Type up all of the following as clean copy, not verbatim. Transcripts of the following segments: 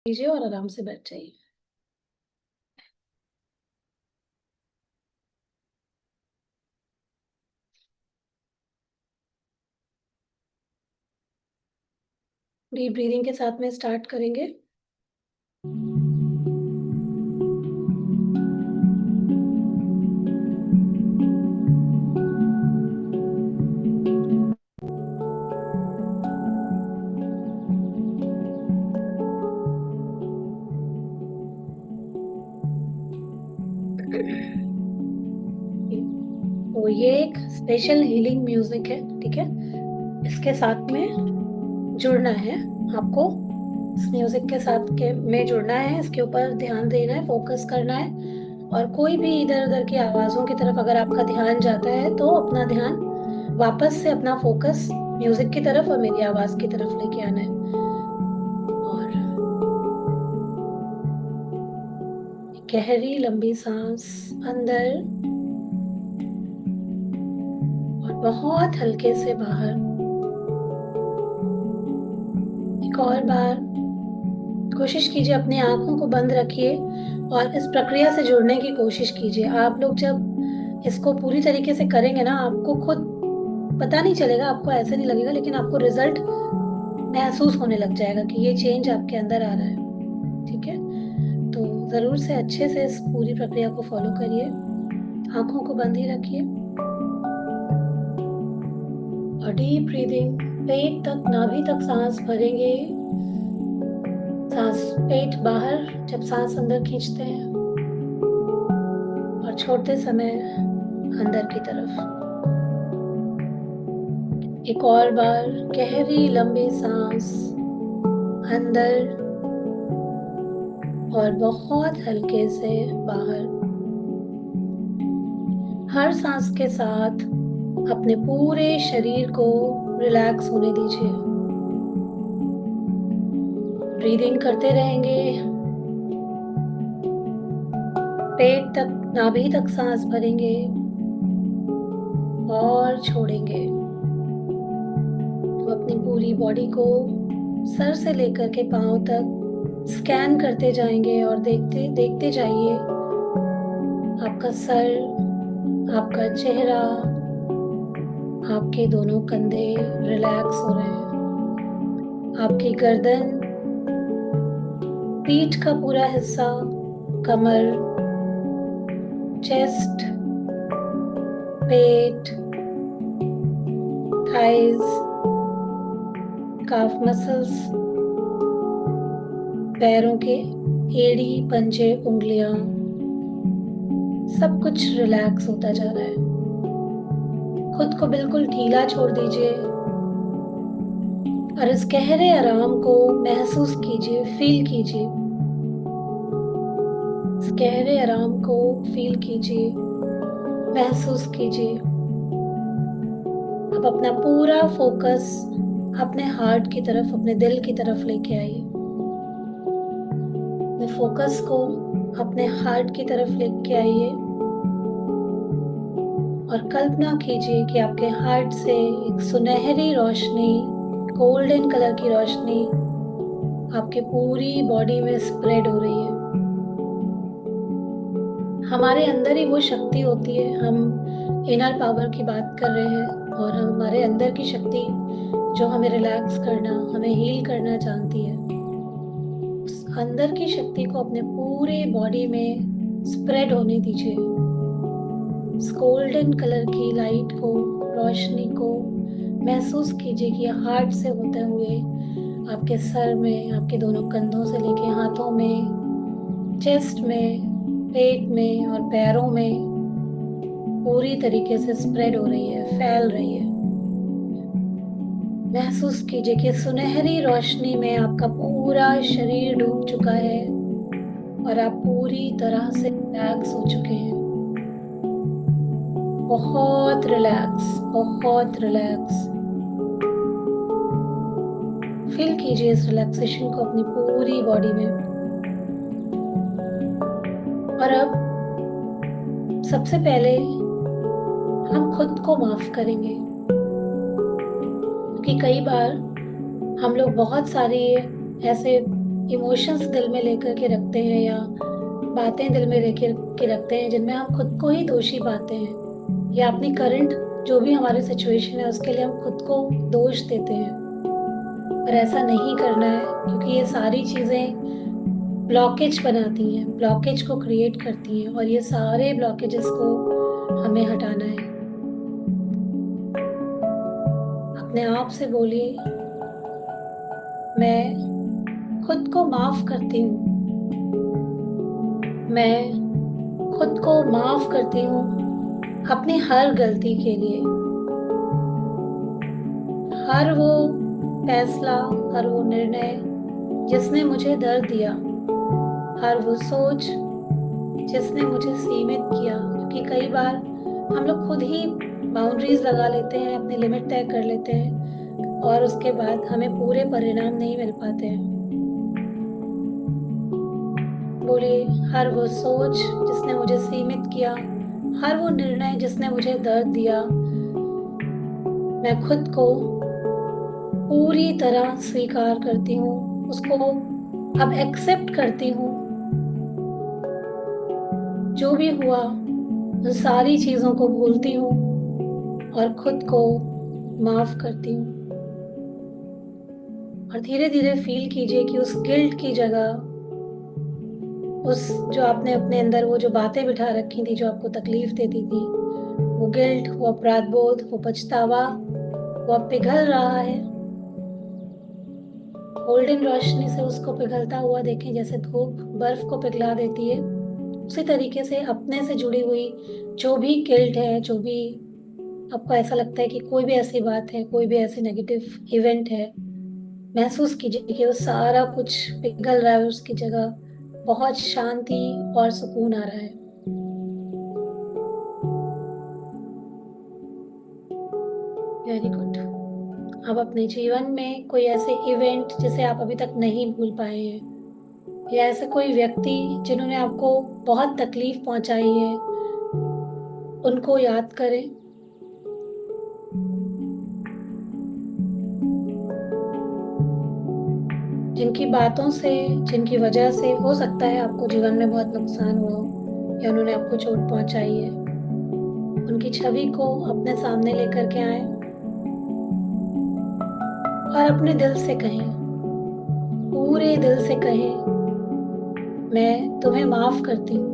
लीजिए और आराम से बैठ जाइए। डीप ब्रीदिंग के साथ में स्टार्ट करेंगे। तो ये एक स्पेशल हीलिंग म्यूजिक है, ठीक है। इसके साथ में जुड़ना है आपको। इस म्यूजिक के साथ के में जुड़ना है, इसके ऊपर ध्यान देना है, फोकस करना है। और कोई भी इधर उधर की आवाजों की तरफ अगर आपका ध्यान जाता है तो अपना ध्यान वापस से अपना फोकस म्यूजिक की तरफ और मेरी आवाज की तरफ लेके आना है। और गहरी लंबी सांस अंदर और बहुत हल्के से बाहर। एक और बार कोशिश कीजिए, अपनी आंखों को बंद रखिए और इस प्रक्रिया से जुड़ने की कोशिश कीजिए। आप लोग जब इसको पूरी तरीके से करेंगे ना, आपको खुद पता नहीं चलेगा, आपको ऐसे नहीं लगेगा, लेकिन आपको रिजल्ट महसूस होने लग जाएगा कि ये चेंज आपके अंदर आ रहा है, ठीक है। तो जरूर से अच्छे से इस पूरी प्रक्रिया को फॉलो करिए। आंखों को बंद ही रखिए और डीप ब्रीदिंग, पेट तक, नाभि तक सांस भरेंगे। सांस पेट बाहर जब सांस अंदर खींचते हैं और छोड़ते समय अंदर की तरफ। एक और बार गहरी लंबी सांस अंदर और बहुत हल्के से बाहर। हर सांस के साथ अपने पूरे शरीर को रिलैक्स होने दीजिए। ब्रीदिंग करते रहेंगे, पेट तक, नाभि तक सांस भरेंगे और छोड़ेंगे। तो अपनी पूरी बॉडी को सर से लेकर के पांव तक स्कैन करते जाएंगे और देखते देखते जाइए। आपका सर, आपका चेहरा, आपके दोनों कंधे रिलैक्स हो रहे हैं। आपकी गर्दन, पीठ का पूरा हिस्सा, कमर, चेस्ट, पेट, थाइज, काफ मसल्स, पैरों के एड़ी, पंजे, उंगलियां, सब कुछ रिलैक्स होता जा रहा है। खुद को बिल्कुल ढीला छोड़ दीजिए और इस गहरे आराम को महसूस कीजिए, फील कीजिए। इस गहरे आराम को फील कीजिए, महसूस कीजिए। अब अपना पूरा फोकस अपने हार्ट की तरफ, अपने दिल की तरफ लेके आइए। अपने फोकस को अपने हार्ट की तरफ लेके आइए और कल्पना कीजिए कि आपके हार्ट से एक सुनहरी रोशनी, गोल्डन कलर की रोशनी आपके पूरी बॉडी में स्प्रेड हो रही है। हमारे अंदर ही वो शक्ति होती है, हम इनर पावर की बात कर रहे हैं, और हमारे अंदर की शक्ति जो हमें रिलैक्स करना, हमें हील करना जानती है, उस अंदर की शक्ति को अपने पूरे बॉडी में स्प्रेड होने दीजिए। इस गोल्डन कलर की लाइट को, रोशनी को महसूस कीजिए कि हार्ट से होते हुए आपके सर में, आपके दोनों कंधों से लेके हाथों में, चेस्ट में, पेट में और पैरों में पूरी तरीके से स्प्रेड हो रही है, फैल रही है। महसूस कीजिए कि सुनहरी रोशनी में आपका पूरा शरीर डूब चुका है और आप पूरी तरह से रिलैक्स हो चुके हैं। बहुत रिलैक्स, बहुत रिलैक्स। फील कीजिए इस रिलैक्सेशन को अपनी पूरी बॉडी में। और अब सबसे पहले हम खुद को माफ करेंगे, क्योंकि कई बार हम लोग बहुत सारे ऐसे इमोशंस दिल में लेकर के रखते हैं या बातें दिल में लेकर के रखते हैं जिनमें हम खुद को ही दोषी पाते हैं, या अपनी करंट जो भी हमारी सिचुएशन है उसके लिए हम खुद को दोष देते हैं। पर ऐसा नहीं करना है, क्योंकि ये सारी चीजें ब्लॉकेज बनाती हैं, ब्लॉकेज को क्रिएट करती हैं, और ये सारे ब्लॉकेजेस को हमें हटाना है। अपने आप से बोलिए, मैं खुद को माफ करती हूँ। मैं खुद को माफ करती हूँ अपनी हर गलती के लिए। हर वो फैसला, हर वो निर्णय जिसने मुझे दर्द दिया, हर वो सोच जिसने मुझे सीमित किया। क्योंकि कई बार हम लोग खुद ही बाउंड्रीज लगा लेते हैं, अपनी लिमिट तय कर लेते हैं, और उसके बाद हमें पूरे परिणाम नहीं मिल पाते हैं। बोलिए, हर वो सोच जिसने मुझे सीमित किया, हर वो निर्णय जिसने मुझे दर्द दिया, मैं खुद को पूरी तरह स्वीकार करती हूँ, उसको अब एक्सेप्ट करती हूँ। जो भी हुआ उन सारी चीजों को भूलती हूँ और खुद को माफ करती हूँ। और धीरे धीरे फील कीजिए कि उस गिल्ट की जगह, उस जो आपने अपने अंदर वो जो बातें बिठा रखी थी जो आपको तकलीफ देती थी, वो गिल्ट, वो अपराध बोध, वो पछतावा, वो अब पिघल रहा है। गोल्डन रोशनी से उसको पिघलता हुआ देखें, जैसे धूप बर्फ को पिघला देती है। उसी तरीके से अपने से जुड़ी हुई जो भी गिल्ट है, जो भी आपको ऐसा लगता है कि कोई भी ऐसी बात है, कोई भी ऐसी नेगेटिव इवेंट है, महसूस कीजिए कि वो सारा कुछ पिघल रहा है, उसकी जगह बहुत शांति और सुकून आ रहा है। Very good. अब अपने जीवन में कोई ऐसे इवेंट जिसे आप अभी तक नहीं भूल पाए हैं, या ऐसे कोई व्यक्ति जिन्होंने आपको बहुत तकलीफ पहुंचाई है, उनको याद करें। जिनकी बातों से, जिनकी वजह से हो सकता है आपको जीवन में बहुत नुकसान हुआ हो, या उन्होंने आपको चोट पहुंचाई है, उनकी छवि को अपने सामने लेकर के आए और अपने दिल से कहें, पूरे दिल से कहें, मैं तुम्हें माफ करती हूँ।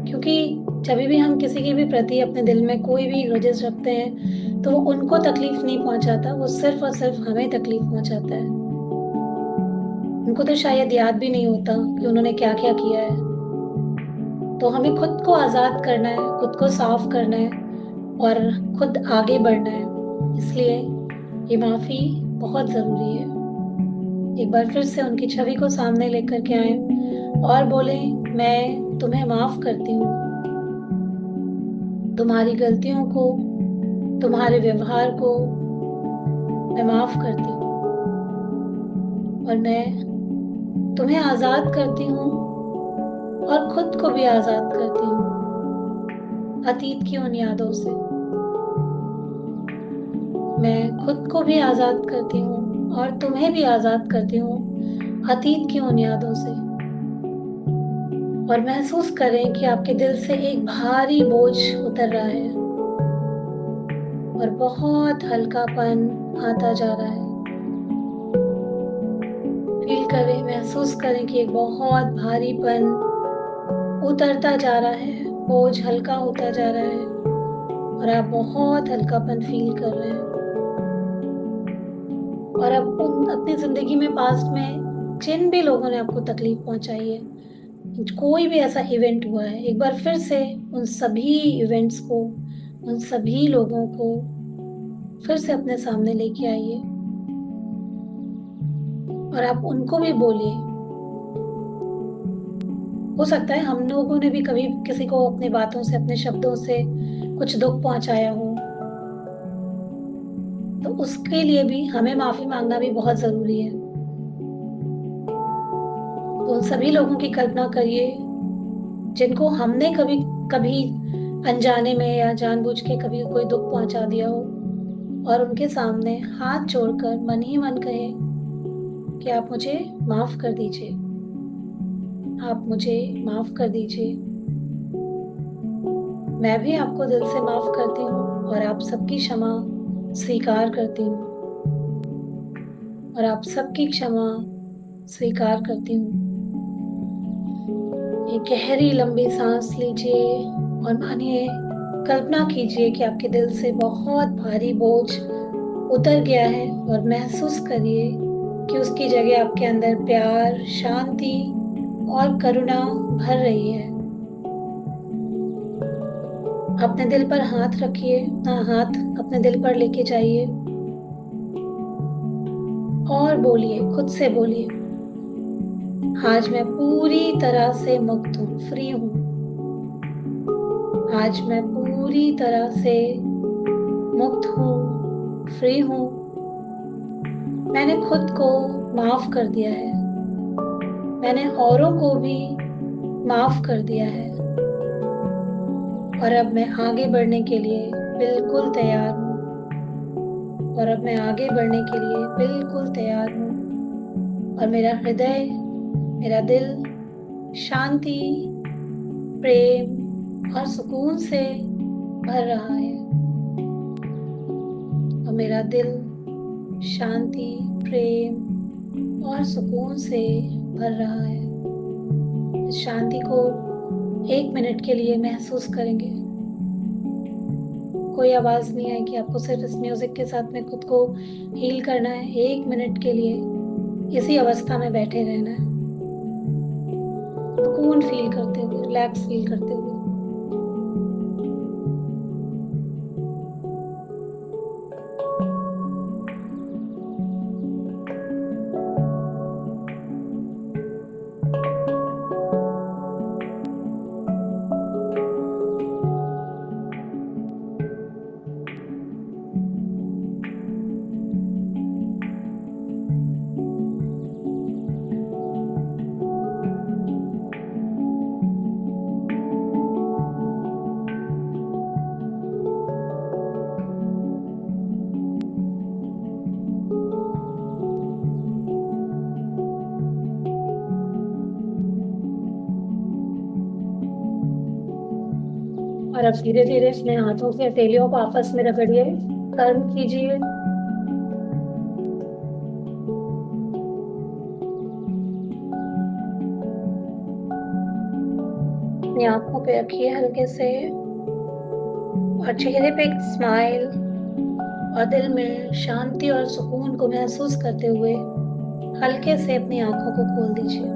क्योंकि जब भी हम किसी के भी प्रति अपने दिल में कोई भी ग्रजेस रखते हैं, तो वो उनको तकलीफ नहीं पहुंचाता, वो सिर्फ और सिर्फ हमें तकलीफ पहुंचाता है। उनको तो शायद याद भी नहीं होता कि उन्होंने क्या क्या किया है। तो हमें खुद को आजाद करना है, खुद को साफ करना है और खुद आगे बढ़ना है। इसलिए ये माफी बहुत जरूरी है। एक बार फिर से उनकी छवि को सामने लेकर के आए और बोले, मैं तुम्हें माफ करती हूँ। तुम्हारी गलतियों को, तुम्हारे व्यवहार को मैं माफ करती हूँ, और मैं तुम्हें आजाद करती हूँ और खुद को भी आजाद करती हूँ अतीत की उन यादों से। मैं खुद को भी आजाद करती हूँ और तुम्हें भी आजाद करती हूँ अतीत की उन यादों से। और महसूस करें कि आपके दिल से एक भारी बोझ उतर रहा है और बहुत हल्कापन आता जा रहा है। फील करें, महसूस करें कि एक बहुत भारीपन उतरता जा रहा है, बोझ हल्का होता जा रहा है और आप बहुत हल्कापन फील कर रहे हैं। और अब अपनी जिंदगी में पास्ट में जिन भी लोगों ने आपको तकलीफ पहुंचाई है, कोई भी ऐसा इवेंट हुआ है, एक बार फिर से उन सभी इवेंट्स को, उन सभी लोगों को फिर से अपने सामने लेके आइए और आप उनको भी बोलिए। हो सकता है हम लोगों ने भी कभी किसी को अपनी बातों से, अपने शब्दों से कुछ दुख पहुंचाया हो, तो उसके लिए भी हमें माफी मांगना भी बहुत जरूरी है। तो उन सभी लोगों की कल्पना करिए जिनको हमने कभी कभी अनजाने में या जानबूझ के कभी कोई दुख पहुंचा दिया हो, और उनके सामने हाथ जोड़कर मन ही मन कहे कि आप मुझे माफ कर दीजिए, आप मुझे माफ कर दीजिए। मैं भी आपको दिल से माफ करती हूँ और आप सबकी क्षमा स्वीकार करती हूँ, और आप सबकी क्षमा स्वीकार करती हूँ। एक गहरी लंबी सांस लीजिए और मानिए, कल्पना कीजिए कि आपके दिल से बहुत भारी बोझ उतर गया है, और महसूस करिए कि उसकी जगह आपके अंदर प्यार, शांति और करुणा भर रही है। अपने दिल पर हाथ रखिए, हाथ अपने दिल पर लेके जाइए और बोलिए, खुद से बोलिए, आज मैं पूरी तरह से मुक्त हूँ, फ्री हूँ। आज मैं पूरी तरह से मुक्त हूँ, फ्री हूँ। मैंने खुद को माफ कर दिया है, मैंने औरों को भी माफ कर दिया है, और अब मैं आगे बढ़ने के लिए बिल्कुल तैयार हूँ। और अब मैं आगे बढ़ने के लिए बिल्कुल तैयार हूँ, और मेरा हृदय, मेरा दिल शांति, प्रेम और सुकून से भर रहा है। और मेरा दिल शांति, प्रेम और सुकून से भर रहा है। इस शांति को 1 मिनट के लिए महसूस करेंगे। कोई आवाज नहीं आएगी, आपको सिर्फ इस म्यूजिक के साथ में खुद को हील करना है। 1 मिनट के लिए इसी अवस्था में बैठे रहना है, सुकून फील करते हुए, रिलैक्स फील करते हुए। और अब धीरे धीरे अपने हाथों की हथेलियों को आपस में रगड़िए, कर्म कीजिए। अपनी आंखों पे रखिए हल्के से, और चेहरे पे एक स्माइल, और दिल में शांति और सुकून को महसूस करते हुए हल्के से अपनी आंखों को खोल दीजिए।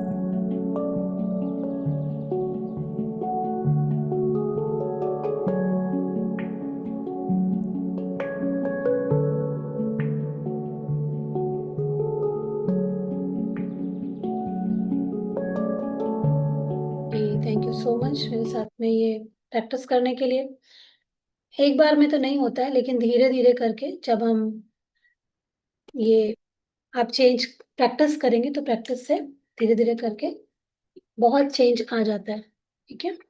जी, थैंक यू सो मच मेरे साथ में ये प्रैक्टिस करने के लिए। एक बार में तो नहीं होता है, लेकिन धीरे धीरे करके जब हम ये आप चेंज प्रैक्टिस करेंगे तो प्रैक्टिस से धीरे धीरे करके बहुत चेंज आ जाता है। ठीक है।